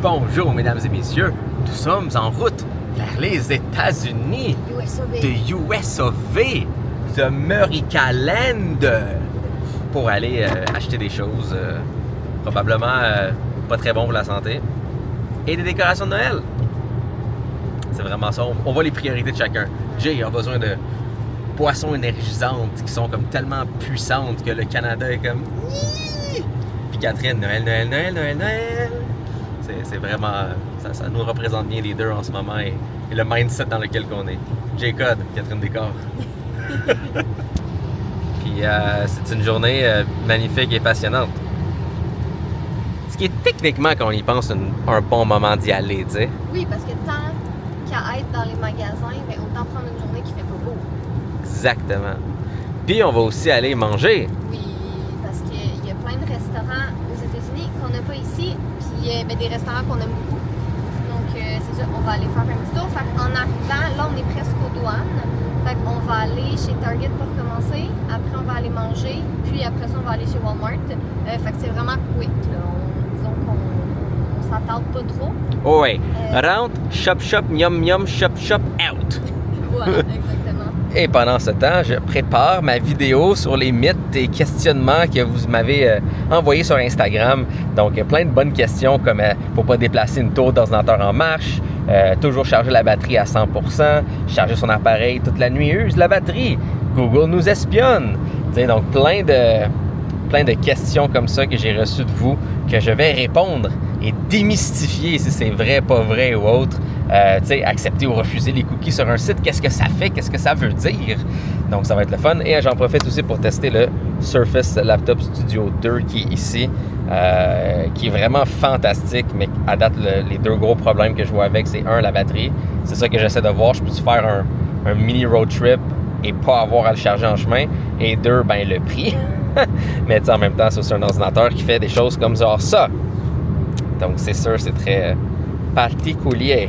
Bonjour mesdames et messieurs, nous sommes en route vers les États-Unis de USOV, de Murricaland, pour aller acheter des choses probablement pas très bon pour la santé et des décorations de Noël. C'est vraiment ça, on voit les priorités de chacun. Jay a besoin de boissons énergisantes qui sont comme tellement puissantes que le Canada est comme... Puis Catherine, Noël. C'est vraiment... Ça nous représente bien les deux en ce moment et le mindset dans lequel on est. J-Code, Catherine Décor. Puis c'est une journée magnifique et passionnante. Ce qui est techniquement, quand on y pense, un bon moment d'y aller, tu sais. Oui, parce que tant qu'à être dans les magasins, mais autant prendre une journée qui fait pas beau. Exactement. Puis on va aussi aller manger. Oui, parce qu'il y a plein de restaurants aux États-Unis qu'on n'a pas ici, puis des restaurants qu'on aime beaucoup. Donc c'est ça, on va aller faire un petit tour. Fait qu'en arrivant, là on est presque aux douanes. Fait qu'on va aller chez Target pour commencer, après on va aller manger, puis après ça on va aller chez Walmart. Fait que c'est vraiment quick, là. Disons qu'on s'attarde pas trop. Oh ouais. Rentre, shop, miam, shop, out. Voilà, exactement. Et pendant ce temps, je prépare ma vidéo sur les mythes et questionnements que vous m'avez envoyés sur Instagram. Donc, plein de bonnes questions comme faut pas déplacer une tour d'ordinateur en marche, toujours charger la batterie à 100%, charger son appareil toute la nuit use la batterie, Google nous espionne. T'sais, donc, plein de questions comme ça que j'ai reçues de vous, que je vais répondre et démystifier si c'est vrai, pas vrai ou autre. Accepter ou refuser les cookies sur un site, qu'est-ce que ça fait, qu'est-ce que ça veut dire. Donc ça va être le fun. Et j'en profite aussi pour tester le Surface Laptop Studio 2 qui est ici, qui est vraiment fantastique, mais à date, les deux gros problèmes que je vois avec, c'est un, la batterie. C'est ça que j'essaie de voir, je peux-tu faire un mini road trip et pas avoir à le charger en chemin. Et deux, ben le prix. Mais en même temps, c'est aussi un ordinateur qui fait des choses comme genre ça. Donc c'est sûr, c'est très particulier.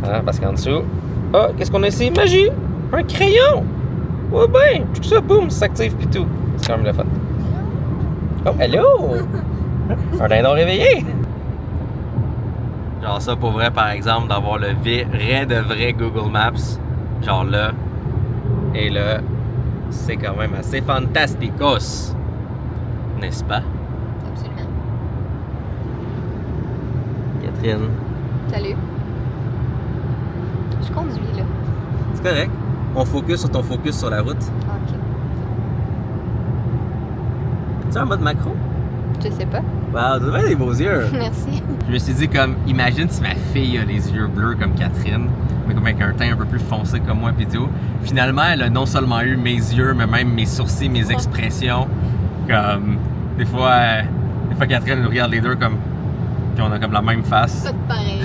Hein, parce qu'en dessous, qu'est-ce qu'on a ici? Magie! Un crayon! Ouais ben, tout ça, boum, ça s'active pis tout. C'est quand même le fun. Oh, hello! Un dindon réveillé! Genre ça, pour vrai, par exemple, d'avoir le vrai de vrai Google Maps, genre là, et là, c'est quand même assez fantasticos. N'est-ce pas? Absolument. Catherine. Salut. Je conduis, là. C'est correct. On focus sur ton focus sur la route. OK. Tu as un mode macro? Je sais pas. Wow, tu as bien des beaux yeux. Merci. Je me suis dit comme, imagine si ma fille a les yeux bleus comme Catherine, mais comme avec un teint un peu plus foncé comme moi pis tout. Finalement, elle a non seulement eu mes yeux, mais même mes sourcils, mes expressions. Comme, des fois Catherine nous regarde les deux comme, puis on a comme la même face. Pas de pareil.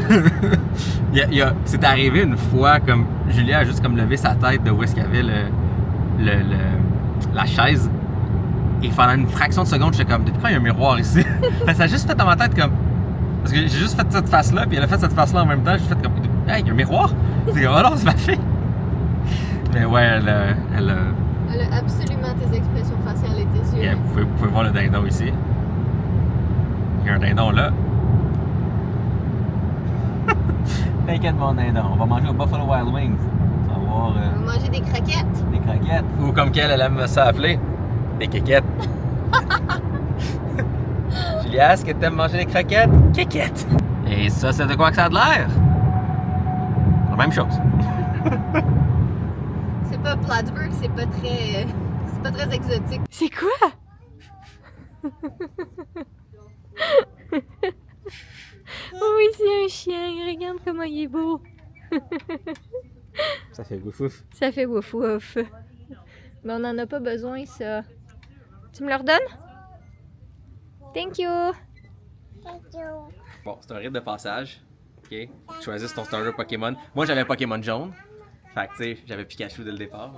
C'est arrivé une fois, comme Julia a juste comme levé sa tête de où est-ce qu'il y avait la chaise. Et pendant une fraction de seconde, j'étais comme, depuis quand il y a un miroir ici? Ça a juste fait dans ma tête comme, parce que j'ai juste fait cette face-là, puis elle a fait cette face-là en même temps, j'ai fait comme, hey, il y a un miroir? C'est comme, oh non, c'est ma fille! Mais ouais, elle a absolument tes expressions faciales et tes yeux. Yeah, vous pouvez voir le dindon ici. Il y a un dindon là. T'inquiète mon dindon, on va manger au Buffalo Wild Wings. On va avoir... On va manger des croquettes. Des croquettes. Ou comme qu'elle aime ça appeler, des kékettes. Julia, est-ce que t'aimes manger des croquettes? Kékettes. Et ça, c'est de quoi que ça a de l'air? La même chose. C'est pas Plattsburgh, c'est pas très exotique. C'est quoi? Oui, c'est un chien. Regarde comment il est beau. Ça fait ouf ouf. Ça fait wouf wouf. Mais on n'en a pas besoin, ça. Tu me le redonnes? Thank you. Bon, c'est un rite de passage. Ok. Tu choisis ton starter Pokémon. Moi, j'avais Pokémon jaune. Fait que, tu sais, j'avais Pikachu dès le départ.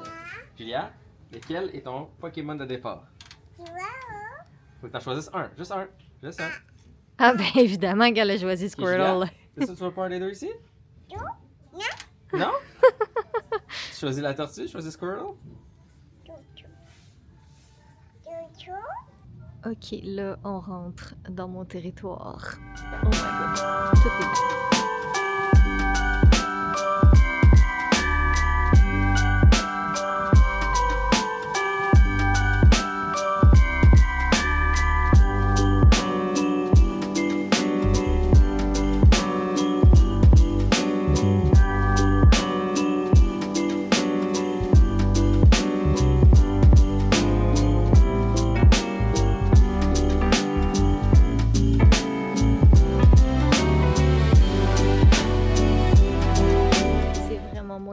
Julia, lequel est ton Pokémon de départ? Faut que t'en choisisses un. Juste un. Juste un. Ah ben évidemment qu'elle a choisi Squirtle. C'est ça, tu veux pas un des deux ici? Non. Non? Tu choisis la tortue? Tu choisis Squirtle? Ok, là, on rentre dans mon territoire. Oh my god, tout est beau.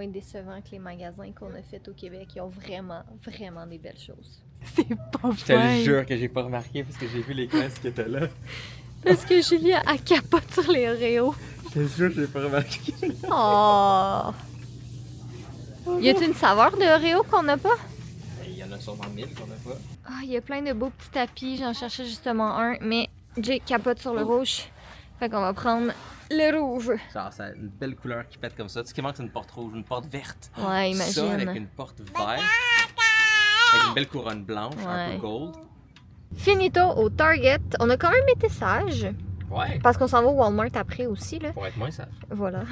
Décevant que les magasins qu'on a fait au Québec, ils ont vraiment, vraiment des belles choses. C'est pas Je te le jure que j'ai pas remarqué parce que j'ai vu les glaces qui étaient là. Parce que Julia, elle capote sur les Oreos. Je te jure que j'ai pas remarqué. Oh! Y a-t-il une saveur de Oreo qu'on n'a pas? Il y en a sûrement 1000 qu'on n'a pas. Ah, il y a plein de beaux petits tapis, j'en cherchais justement un, mais Jay capote sur le rouge. Fait qu'on va prendre le rouge. Genre, c'est une belle couleur qui pète comme ça. Tu sais qu'il manque, c'est une porte rouge, une porte verte. Ouais, imagine. Ça avec une porte verte, avec une belle couronne blanche, un peu gold. Finito au Target. On a quand même été sages. Ouais. Parce qu'on s'en va au Walmart après aussi, là. Pour être moins sage. Voilà.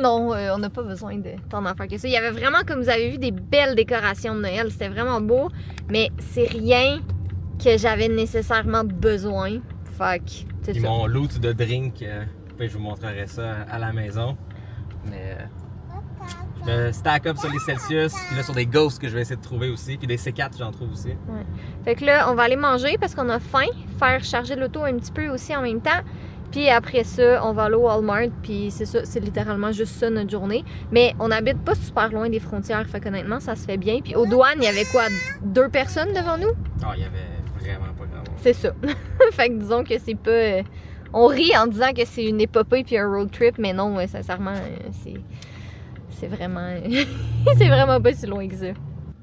Non, on n'a pas besoin de tant d'affaires que ça. Il y avait vraiment, comme vous avez vu, des belles décorations de Noël. C'était vraiment beau, mais c'est rien que j'avais nécessairement besoin. Fait que, c'est ça. Mon loot de drink, je vous montrerai ça à la maison. Mais je me stack up sur les Celsius, puis là sur des Ghosts que je vais essayer de trouver aussi, puis des C4 j'en trouve aussi. Ouais. Fait que là, on va aller manger parce qu'on a faim, faire charger l'auto un petit peu aussi en même temps. Puis après ça, on va aller au Walmart, puis c'est ça, c'est littéralement juste ça notre journée. Mais on habite pas super loin des frontières, fait qu'honnêtement, ça se fait bien. Puis aux douanes, il y avait quoi, 2 personnes devant nous? Ah, il y avait vraiment pas grand monde. C'est ça. Fait que disons que c'est pas... on rit en disant que c'est une épopée puis un road trip, mais non, sincèrement, c'est vraiment... c'est vraiment pas si loin que ça.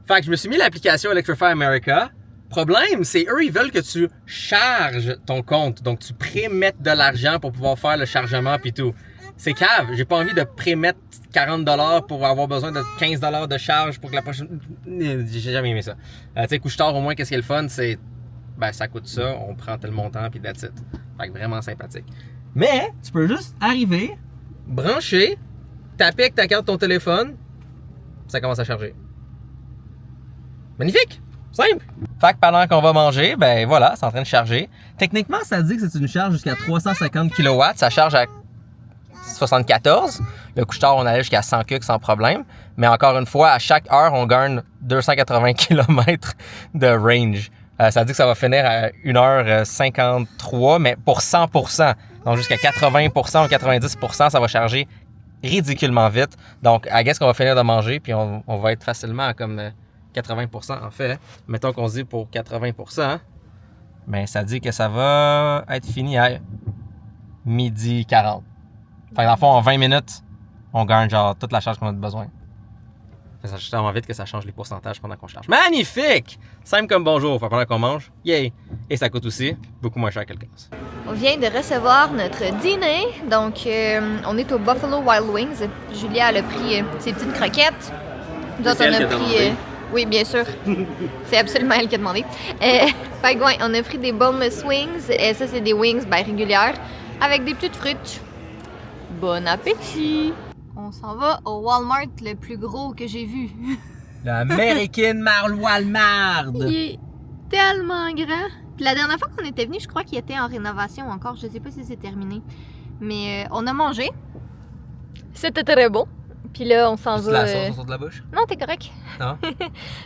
Fait que je me suis mis l'application Electrify America. Problème, c'est eux, ils veulent que tu charges ton compte. Donc, tu prémettes de l'argent pour pouvoir faire le chargement puis tout. C'est cave. J'ai pas envie de prémettre 40$ pour avoir besoin de 15$ de charge pour que la prochaine... J'ai jamais aimé ça. Tu sais, Couche-Tard, au moins, qu'est-ce qui est le fun, c'est... Ben, ça coûte ça, on prend tel montant, puis that's it. Fait que vraiment sympathique. Mais, tu peux juste arriver, brancher, taper avec ta carte ton téléphone, ça commence à charger. Magnifique! Simple! Fait que pendant qu'on va manger, ben voilà, c'est en train de charger. Techniquement, ça dit que c'est une charge jusqu'à 350 kW. Ça charge à 74. Le couche-tard, on allait jusqu'à 100 kg sans problème. Mais encore une fois, à chaque heure, on gagne 280 km de range. Ça dit que ça va finir à 1h53, mais pour 100%. Donc jusqu'à 80% ou 90%, ça va charger ridiculement vite. Donc, I guess qu'on va finir de manger, puis on va être facilement à comme 80% en fait. Mettons qu'on se dit pour 80%, ben ça dit que ça va être fini à 12h40. Fait que dans le fond, en 20 minutes, on gagne genre toute la charge qu'on a besoin. Ça change tellement vite que ça change les pourcentages pendant qu'on charge. Magnifique! Simple comme bonjour, pendant qu'on mange. Yay! Et ça coûte aussi beaucoup moins cher que le gaz. On vient de recevoir notre dîner. Donc, on est au Buffalo Wild Wings. Julia, elle a pris ses petites croquettes. Nous autres, on a pris... oui, bien sûr. C'est absolument elle qui a demandé. Fait que, ouais, on a pris des boneless wings. Et ça, c'est des wings régulières avec des petites frites. Bon appétit! On s'en va au Walmart le plus gros que j'ai vu. L'American Walmart! Il est tellement grand. Puis la dernière fois qu'on était venu, je crois qu'il était en rénovation encore. Je sais pas si c'est terminé. Mais on a mangé. C'était très bon. Puis là, on s'en va... la sauce autour de la bouche? Non, t'es correct. Non?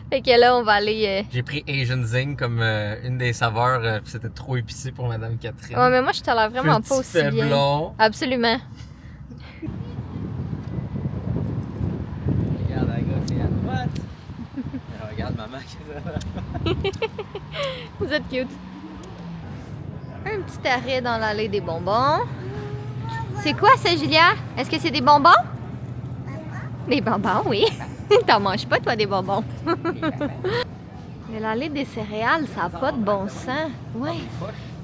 Fait que là, on va aller... J'ai pris Asian Zing comme une des saveurs, puis c'était trop épicé pour Madame Catherine. Ouais, mais moi, je t'ai l'air vraiment pas aussi bien. Blond. Absolument. Regarde la grosse à droite. Regarde maman qui est là. Vous êtes cute. Un petit arrêt dans l'allée des bonbons. C'est quoi ça, Julia? Est-ce que c'est des bonbons? Des bonbons, oui. T'en manges pas, toi, des bonbons. Mais l'allée des céréales, ça n'a pas de bon sens. Ouais.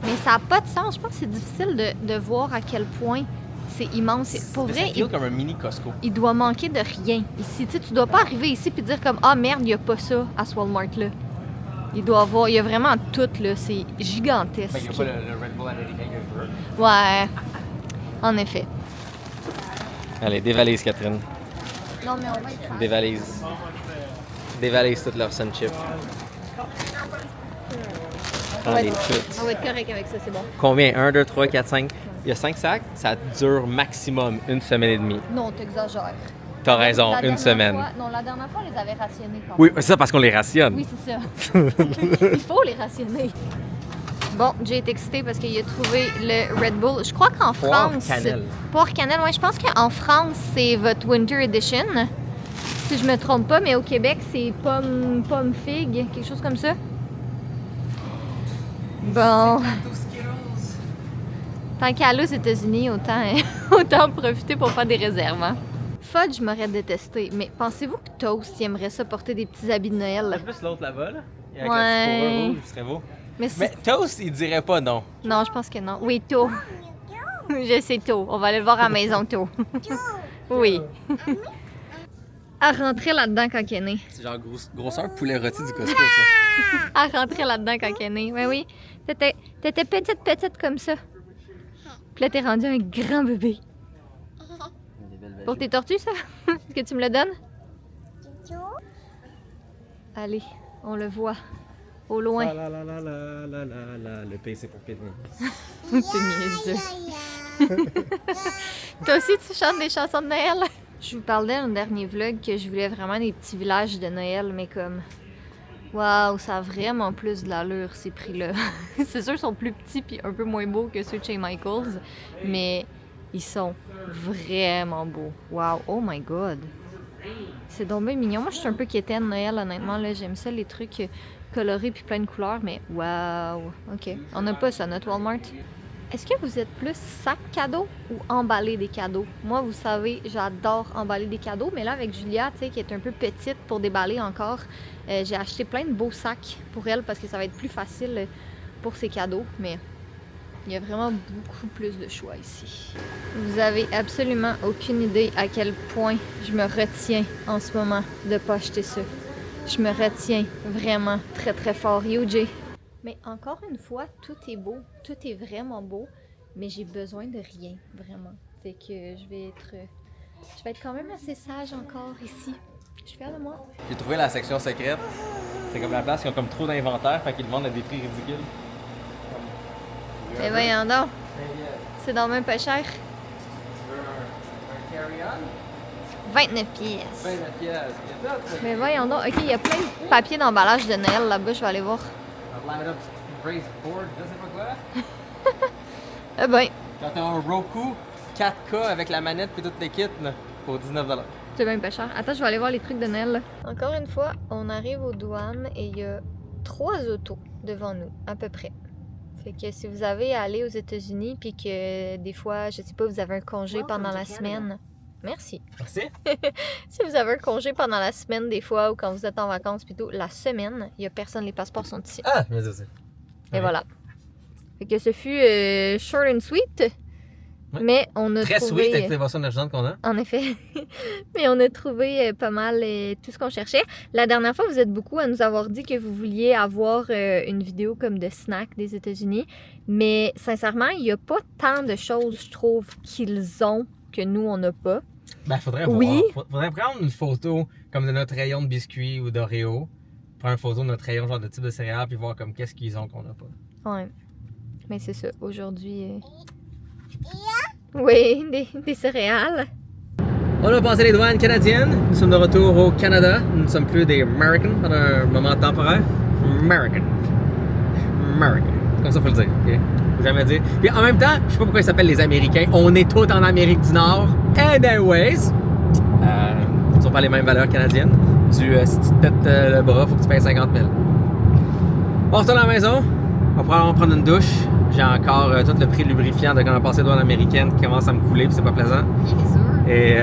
Mais ça n'a pas de sens. Je pense que c'est difficile de voir à quel point c'est immense. Pour vrai, ça feel comme un mini Costco. Il doit manquer de rien ici. Tu sais, tu dois pas arriver ici et dire comme « Ah merde, il n'y a pas ça à ce Walmart-là. » Il doit avoir... Il y a vraiment tout, là. C'est gigantesque. Ben, il n'y a pas le Red Bull américain que je veux. Ouais. En effet. Allez, dévalise, Catherine. Non, mais on va y faire. Dévalise. Dévalise toutes leurs sun chips. Allez, toutes. On va être correct avec ça, c'est bon. Combien? 1, 2, 3, 4, 5. Il y a 5 sacs. Ça dure maximum une semaine et demie. Non, t'exagères. T'as raison, La une dernière semaine. fois- non, la dernière fois, on les avait rationnés quand même. Oui, c'est ça parce qu'on les rationne. Oui, c'est ça. Il faut les rationner. Bon, j'ai été excitée parce qu'il a trouvé le Red Bull. Je crois qu'en Poire France... cannelle. Poire cannelle, oui. Je pense qu'en France, c'est votre Winter Edition. Si je me trompe pas, mais au Québec, c'est pomme figue, quelque chose comme ça. Bon. Tant qu'à aller aux États-Unis, autant en profiter pour faire des réserves. Hein. Fudge, je m'aurais détesté. Mais pensez-vous que Toast, il aimerait ça porter des petits habits de Noël? Plus l'autre là-bas, là. Avec Ouais. la petite fourrure rouge, ce serait beau. Mais c'est- Mais Toast, il dirait pas non. Non, je pense que non. Oui, tôt. Je sais tôt. On va aller le voir à la maison tôt. Oui. À rentrer là-dedans quand il est né. C'est genre grosseur poulet rôti du Costco, ça. À rentrer là-dedans quand il est né. Oui, oui. T'étais petite comme ça. Puis là, t'es rendu un grand bébé. Pour tes tortues, ça? Est-ce que tu me le donnes? Allez, on le voit. Au loin. La la la la la la la. Le P, c'est pour Pitney. T'es niaiseux. Toi aussi, tu chantes des chansons de Noël? Je vous parlais dans le dernier vlog que je voulais vraiment des petits villages de Noël, mais comme... Waouh, ça a vraiment plus de l'allure, ces prix-là. C'est sûr qu'ils sont plus petits puis un peu moins beaux que ceux de chez Michaels, mais ils sont vraiment beaux. Waouh, oh my god. C'est donc bien mignon. Moi, je suis un peu quétaine Noël, honnêtement. Là, j'aime ça, les trucs colorés puis plein de couleurs, mais waouh. OK, on n'a pas ça, notre Walmart. Est-ce que vous êtes plus sac cadeau ou emballer des cadeaux? Moi, vous savez, j'adore emballer des cadeaux, mais là, avec Julia, tu sais, qui est un peu petite pour déballer encore, j'ai acheté plein de beaux sacs pour elle parce que ça va être plus facile pour ses cadeaux, mais il y a vraiment beaucoup plus de choix ici. Vous avez absolument aucune idée à quel point je me retiens en ce moment de pas acheter ça. Je me retiens vraiment très très fort. UJ. Mais encore une fois, tout est beau, tout est vraiment beau, mais j'ai besoin de rien, vraiment. Fait que je vais être quand même assez sage encore ici. Je suis fière de moi. J'ai trouvé la section secrète. C'est comme la place qui ont comme trop d'inventaire, fait qu'ils vendent à des prix ridicules. Mais voyons donc, c'est donc même pas cher. Tu veux un carry-on? 29 pièces. 29 pièces. Mais voyons donc, ok, il y a plein de papiers d'emballage de Noël là-bas, je vais aller voir. Light up raised board, je sais pas quoi. Eh ben, Quand t'as un Roku 4K avec la manette puis toutes les kits, là, pour 19$. c'est même pas cher. Attends, je vais aller voir les trucs de Noël. Là. Encore une fois, on arrive aux douanes et il y a 3 autos devant nous, à peu près. Fait que si vous avez à aller aux États-Unis puis que des fois, je sais pas, vous avez un congé pendant la semaine. Merci. Merci. Si vous avez un congé pendant la semaine des fois ou quand vous êtes en vacances plutôt, la semaine, il y a personne, les passeports sont ici. Ah, je me dis aussi. Et voilà. Fait que ce fut short and sweet. Ouais. Mais on a Très trouvé... sweet avec les versions d'argent qu'on a. En effet. Mais on a trouvé pas mal tout ce qu'on cherchait. La dernière fois, vous êtes beaucoup à nous avoir dit que vous vouliez avoir une vidéo comme de snack des États-Unis. Mais sincèrement, il n'y a pas tant de choses, je trouve, qu'ils ont que nous, on n'a pas. Ben, faudrait Oui. voir. Faudrait prendre une photo comme de notre rayon de biscuits ou d'Oreo. Prendre une photo de notre rayon genre de type de céréales puis voir comme qu'est-ce qu'ils ont qu'on n'a pas. Ouais. Mais c'est ça. Aujourd'hui... Oui, des céréales. On a passé les douanes canadiennes. Nous sommes de retour au Canada. Nous ne sommes plus des Americans pendant un moment temporaire. American. American. Comme ça, faut le dire. Okay? Faut jamais dire. Puis en même temps, je sais pas pourquoi ils s'appellent les Américains. On est tous en Amérique du Nord. Anyways, ils n'ont pas les mêmes valeurs canadiennes. Si tu te pètes le bras, faut que tu payes 50 000. On retourne à la maison. On va prendre une douche. J'ai encore tout le prix lubrifiant de quand on a passé les douanes américaines qui commence à me couler, puis c'est pas plaisant. Bien sûr. Et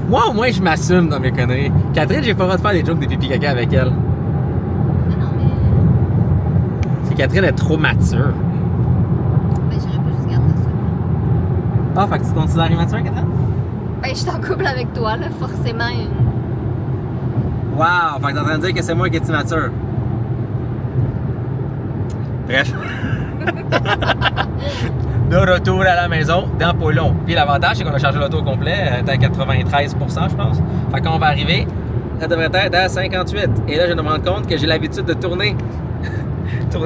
moi, au moins, je m'assume dans mes conneries. Catherine, j'ai pas le droit de faire des jokes de pipi caca avec elle. Mais non, mais... C'est Catherine est trop mature. Ben, j'irai pas jusqu'à ça. Ah, fait que tu te considères immature, Catherine? Ben, je suis en couple avec toi, là. Forcément, une... Wow! Fait que t'es en train de dire que c'est moi qui est immature. Bref. De retour à la maison, dans pas long. Puis l'avantage, c'est qu'on a chargé l'auto au complet, à 93%, je pense. Fait qu'on va arriver, ça devrait être à 58. Et là, je me rends compte que j'ai l'habitude de tourner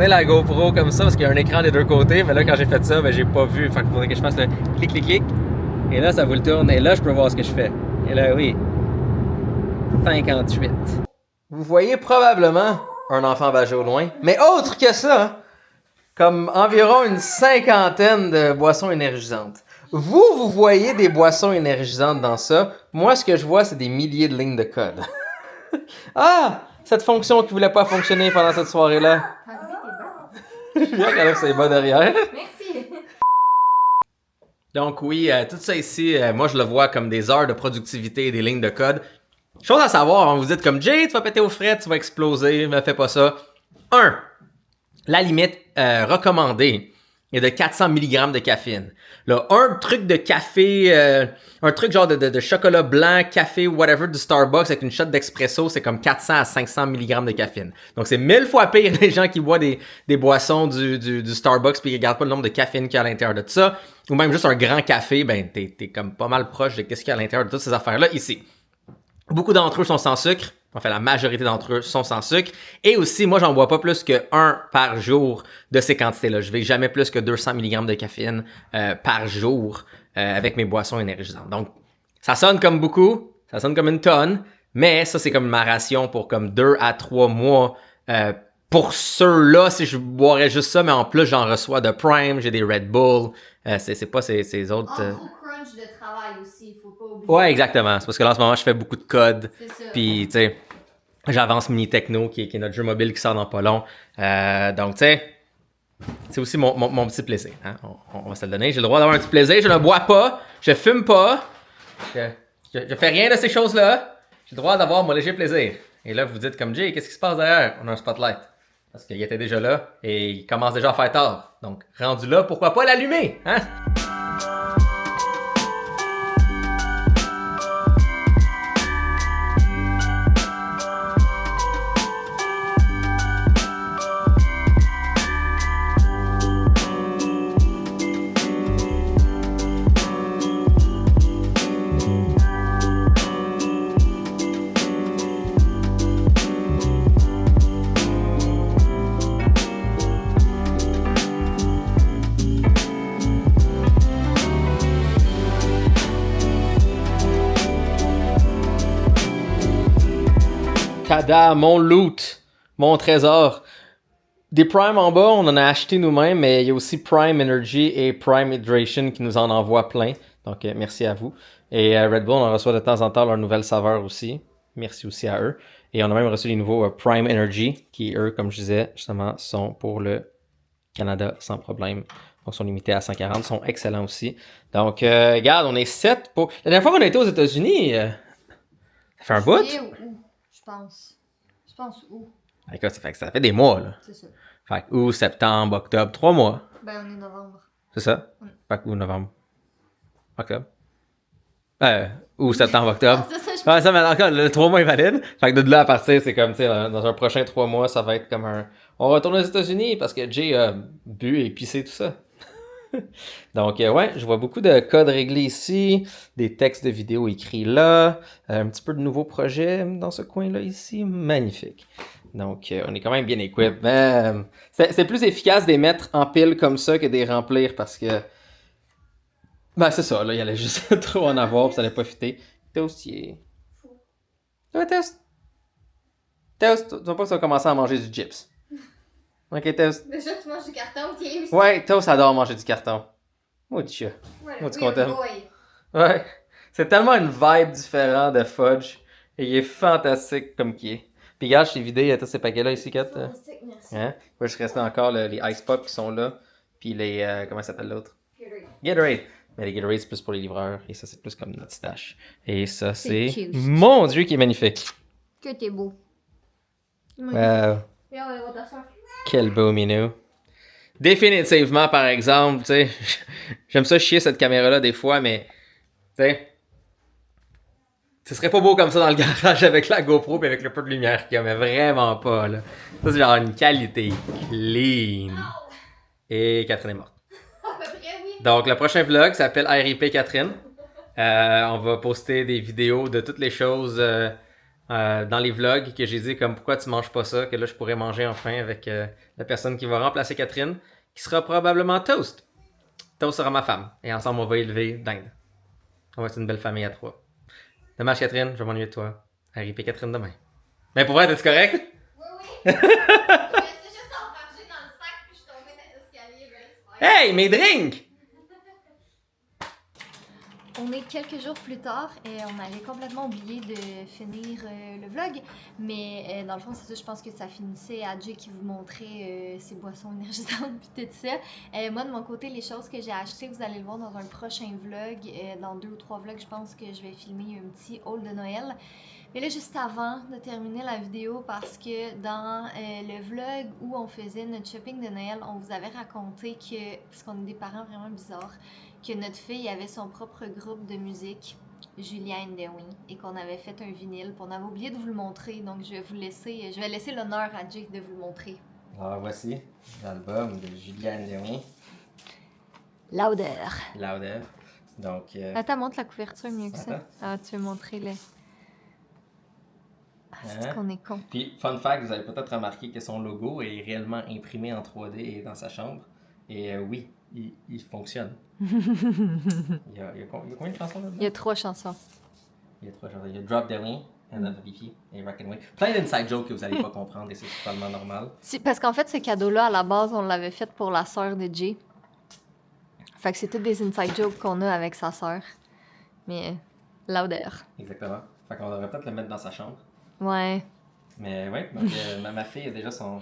la GoPro comme ça, parce qu'il y a un écran des deux côtés. Mais là, quand j'ai fait ça, ben, j'ai pas vu. Fait qu'il faudrait que je fasse le clic, clic, clic. Et là, ça vous le tourne. Et là, je peux voir ce que je fais. Et là, oui. 58. Vous voyez probablement un enfant bagé au loin. Mais autre que ça, comme environ une cinquantaine de boissons énergisantes. Vous voyez des boissons énergisantes dans ça. Moi, ce que je vois, c'est des milliers de lignes de code. Ah! Cette fonction qui voulait pas fonctionner pendant cette soirée-là. Bien quand même, c'est bon derrière. Merci. Donc oui, tout ça ici, moi je le vois comme des heures de productivité et des lignes de code. Chose à savoir, hein, vous dites comme Jay, tu vas péter aux frettes, tu vas exploser, mais fais pas ça. 1. La limite recommandée est de 400 mg de caféine. Là, un truc de café, un truc genre de chocolat blanc, café, whatever, du Starbucks avec une shot d'espresso, c'est comme 400 à 500 mg de caféine. Donc, c'est 1000 fois pire les gens qui boivent des boissons du Starbucks puis qui regardent pas le nombre de caféine qu'il y a à l'intérieur de tout ça. Ou même juste un grand café, ben, t'es comme pas mal proche de qu'est-ce qu'il y a à l'intérieur de toutes ces affaires-là ici. Beaucoup d'entre eux sont sans sucre. Enfin, la majorité d'entre eux sont sans sucre. Et aussi, moi, j'en bois pas plus que 1 par jour de ces quantités-là. Je vais jamais plus que 200 mg de caféine par jour avec mes boissons énergisantes. Donc, ça sonne comme beaucoup, ça sonne comme une tonne, mais ça, c'est comme ma ration pour comme 2 à 3 mois. Pour ceux-là, si je boirais juste ça, mais en plus, j'en reçois de Prime, j'ai des Red Bull. C'est pas ces autres... crunch de travail aussi, il faut pas oublier. Ouais, exactement. C'est parce que là, en ce moment, je fais beaucoup de code. C'est ça. Puis, tu sais, j'avance Mini Techno, qui est notre jeu mobile qui sort dans pas long. Donc, tu sais, c'est aussi mon petit plaisir. Hein? On va se le donner. J'ai le droit d'avoir un petit plaisir. Je ne bois pas. Je fume pas. Je fais rien de ces choses-là. J'ai le droit d'avoir mon léger plaisir. Et là, vous dites comme Jay, qu'est-ce qui se passe derrière? On a un spotlight. Parce qu'il était déjà là et il commence déjà à faire tard. Donc, rendu là, pourquoi pas l'allumer? Hein? Tada, mon loot, mon trésor. Des Prime en bas, on en a acheté nous-mêmes, mais il y a aussi Prime Energy et Prime Hydration qui nous en envoient plein. Donc, merci à vous. Et Red Bull, on en reçoit de temps en temps leur nouvelle saveur aussi. Merci aussi à eux. Et on a même reçu les nouveaux Prime Energy, qui, eux, comme je disais, justement, sont pour le Canada sans problème. Donc, sont limités à 140, sont excellents aussi. Donc, regarde, on est 7 pour... La dernière fois qu'on a été aux États-Unis, ça fait un bout. Je pense où? Écoute, ça fait des mois, là. C'est ça. Fait que août, septembre, octobre, 3 mois. Ben, on est novembre. C'est ça? Fait que août, novembre, octobre. Août, septembre, octobre. C'est ça, Ouais, ça, mais encore, le 3 mois est valide. Fait que de là à partir, c'est comme, tu sais, dans un prochain 3 mois, ça va être comme un... On retourne aux États-Unis parce que Jay a bu et pissé tout ça. Donc, ouais, je vois beaucoup de codes réglés ici, des textes de vidéos écrits là, un petit peu de nouveaux projets dans ce coin-là ici. Magnifique. Donc, on est quand même bien équipé. C'est plus efficace de les mettre en pile comme ça que de les remplir parce que... Ben, c'est ça, là, il y allait juste trop en avoir puis ça allait pas fitter. Toastier. Ouais, Toast. Toast, tu vois pas que ça va commencer à manger du chips. Ok, Toast. Déjà, tu manges du carton, tiens aussi. Ouais, Toast adore manger du carton. Maudit chat. Ouais, Moi, tu weird content? boy. Ouais. C'est tellement une vibe différente de Fudge. Et il est fantastique comme qui est. Puis regarde, je t'ai vidé tous ces paquets-là ici, Kat. Fantastique, merci. Hein? Moi, je restais encore les Ice Pop qui sont là. Puis les... comment ça s'appelle l'autre? Gatorade. Gatorade. Mais les Gatorade, c'est plus pour les livreurs. Et ça, c'est plus comme notre stash. Et ça, C'est c'est... cute. Mon Dieu, qui est magnifique. Que t'es beau. Wow. Viens, on va voir ta soeur. Quel beau minou. Définitivement, par exemple, tu sais, j'aime ça chier cette caméra-là des fois, mais, tu sais, Ce serait pas beau comme ça dans le garage avec la GoPro et avec le peu de lumière qu'il y a, mais vraiment pas, là. Ça, c'est genre une qualité clean. Et Catherine est morte. À peu près, oui. Donc, le prochain vlog s'appelle RIP Catherine. On va poster des vidéos de toutes les choses dans les vlogs que j'ai dit, comme pourquoi tu manges pas ça, que là, je pourrais manger enfin avec la personne qui va remplacer Catherine, qui sera probablement Toast. Toast sera ma femme. Et ensemble, on va élever Dinde. On va être une belle famille à trois. Dommage, Catherine, je vais m'ennuyer de toi. RIP Catherine demain. Mais pour vrai, t'es correct? Oui, oui. Je me suis juste enfargée dans le sac puis je suis tombée dans l'escalier. Hey, mes drinks! On est quelques jours plus tard et on avait complètement oublié de finir le vlog. Mais dans le fond, c'est ça, je pense que ça finissait à Jay qui vous montrait ses boissons énergisantes puis tout ça. Moi, de mon côté, les choses que j'ai achetées, vous allez le voir dans un prochain vlog. Dans 2 ou 3 vlogs, je pense que je vais filmer un petit haul de Noël. Mais là, juste avant de terminer la vidéo, parce que dans le vlog où on faisait notre shopping de Noël, on vous avait raconté que, parce qu'on est des parents vraiment bizarres, que notre fille avait son propre groupe de musique, Julia and the Wings, et qu'on avait fait un vinyle. Puis on avait oublié de vous le montrer, donc je vais laisser l'honneur à Jake de vous le montrer. Alors voici l'album de Julia and the Wings. Louder. Louder. Donc. Attends, montre la couverture mieux que ça. Attends. Ah, tu veux montrer le. Ah, c'est qu'on est con. Puis, fun fact, vous avez peut-être remarqué que son logo est réellement imprimé en 3D et dans sa chambre. Et oui, il fonctionne. il y a combien de chansons là-dedans? Il y a 3 chansons. Il y a 3 chansons. Il y a Drop the Wing, And of the VP et Rock and Wing. Plein d'inside jokes que vous n'allez pas comprendre et c'est totalement normal. Parce qu'en fait, ce cadeau-là, à la base, on l'avait fait pour la sœur de Jay. Fait que c'est toutes des inside jokes qu'on a avec sa sœur. Mais louder. Exactement. Fait qu'on devrait peut-être le mettre dans sa chambre. Ouais. Mais ouais, donc ma fille a déjà son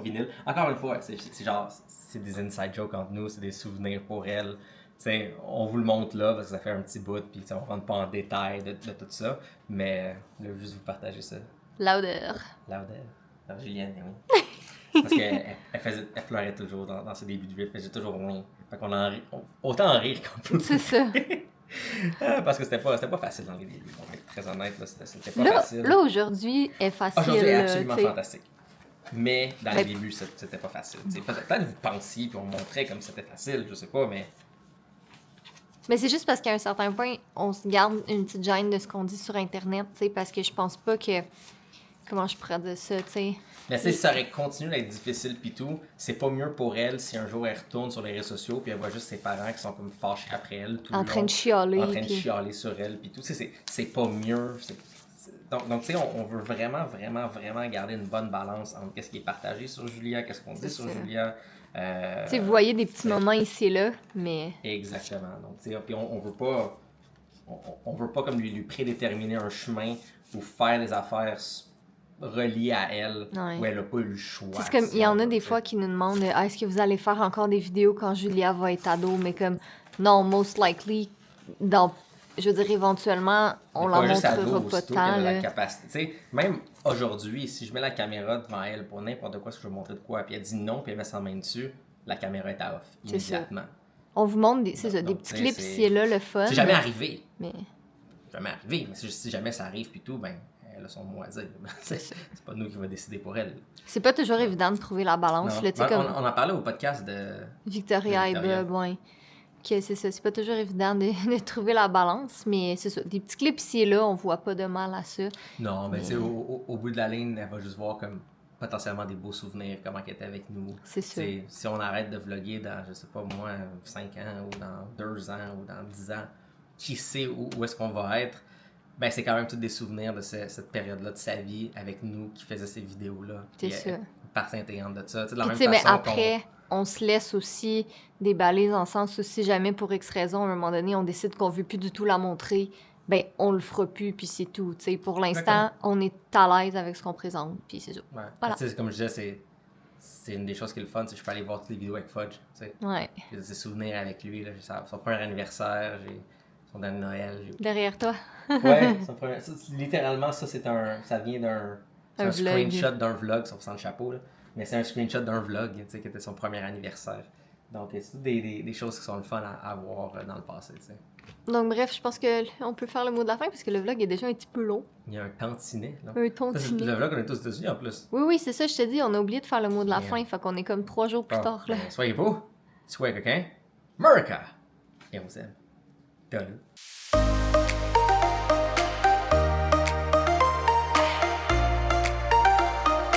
vinyle. Encore une fois, c'est genre, c'est des inside jokes entre nous, c'est des souvenirs pour elle. T'sais, on vous le montre là parce que ça fait un petit bout, puis on rentre pas en détail de tout ça, mais là, juste vous partager ça. Louder. Louder. Alors, Julienne, oui. Parce qu'elle pleurait toujours dans ses débuts de vie, elle faisait toujours oui. Fait qu'on autant en rire qu'on peut. C'est ça. Parce que c'était pas facile dans les débuts. On va être très honnête, là, c'était pas facile. Là, aujourd'hui, est facile. Aujourd'hui, est absolument t'sais. fantastique. Mais dans les débuts, c'était pas facile. Peut-être que vous pensiez, puis on montrait comme c'était facile, je sais pas, mais. Mais c'est juste parce qu'à un certain point, on se garde une petite gêne de ce qu'on dit sur Internet, tu sais, parce que je pense pas que. Comment je pourrais dire ça, tu sais. Mais si ça aurait continué d'être difficile pis tout, c'est pas mieux pour elle si un jour elle retourne sur les réseaux sociaux puis elle voit juste ses parents qui sont comme fâchés après elle tout le long. En train de chialer. En train de chialer sur elle pis tout. C'est pas mieux. Donc tu sais, on veut vraiment garder une bonne balance entre qu'est-ce qui est partagé sur Julia, qu'est-ce qu'on dit sur Julia. Tu sais, vous voyez des petits moments ici et là, mais... Exactement. Donc tu sais, puis on veut pas... On veut pas comme lui prédéterminer un chemin ou faire des affaires reliées à elle, où elle n'a pas eu le choix. C'est comme, il y en a des fois qui nous demandent est-ce que vous allez faire encore des vidéos quand Julia va être ado, mais comme, non, most likely, je veux dire, éventuellement, on la montrera pas tant. La capacité. Tu sais, même aujourd'hui, si je mets la caméra devant elle pour n'importe quoi, si je veux montrer de quoi, puis elle dit non, puis elle met sa main dessus, la caméra est à off, immédiatement. On vous montre des petits clips ici et là, le fun. C'est jamais arrivé. Mais Si jamais ça arrive, puis tout, ben... Elle a son mot à dire. C'est pas nous qui va décider pour elle. C'est pas toujours évident de trouver la balance. Là, on en parlait au podcast de Victoria et Bob, ouais. Que c'est ça, c'est pas toujours évident de trouver la balance, mais c'est ça. Des petits clips ici et là, on voit pas de mal à ça. Non, mais tu sais, au bout de la ligne, elle va juste voir comme potentiellement des beaux souvenirs, comment elle était avec nous. C'est ça. Si on arrête de vlogger dans, je sais pas moi, 5 ans ou dans 2 ans ou dans 10 ans, qui sait où est-ce qu'on va être. Ben, c'est quand même tous des souvenirs de cette période-là de sa vie avec nous qui faisait ces vidéos-là. C'est ça. Partie intégrante de ça. De la puis, même façon mais après, on se laisse aussi déballer dans le sens où si jamais pour X raison, à un moment donné, on décide qu'on veut plus du tout la montrer, ben on le fera plus, puis c'est tout. T'sais, pour l'instant, on est à l'aise avec ce qu'on présente, puis c'est ça. Ouais. Voilà. Comme je disais, c'est une des choses qui est le fun, c'est que je peux aller voir toutes les vidéos avec Fudge. Ouais. J'ai des souvenirs avec lui. Là. J'ai son premier anniversaire, j'ai son dernier Noël. Derrière toi. Ouais, littéralement, ça vient d'un screenshot d'un vlog, sans le chapeau, là. Mais c'est un screenshot d'un vlog qui était son premier anniversaire. Donc, c'est toutes des choses qui sont le fun à voir dans le passé. T'sais. Donc bref, je pense qu'on peut faire le mot de la fin parce que le vlog est déjà un petit peu long. Il y a un tantinet, là. Un Ça, c'est tantinet. le vlog, on est aux États-Unis en plus. Oui, c'est ça, je te dis, on a oublié de faire le mot de la Merde. fin, fait qu'on est comme 3 jours plus tard, là. Soyez beaux, soyez coquins. America! Et on vous aime. Done.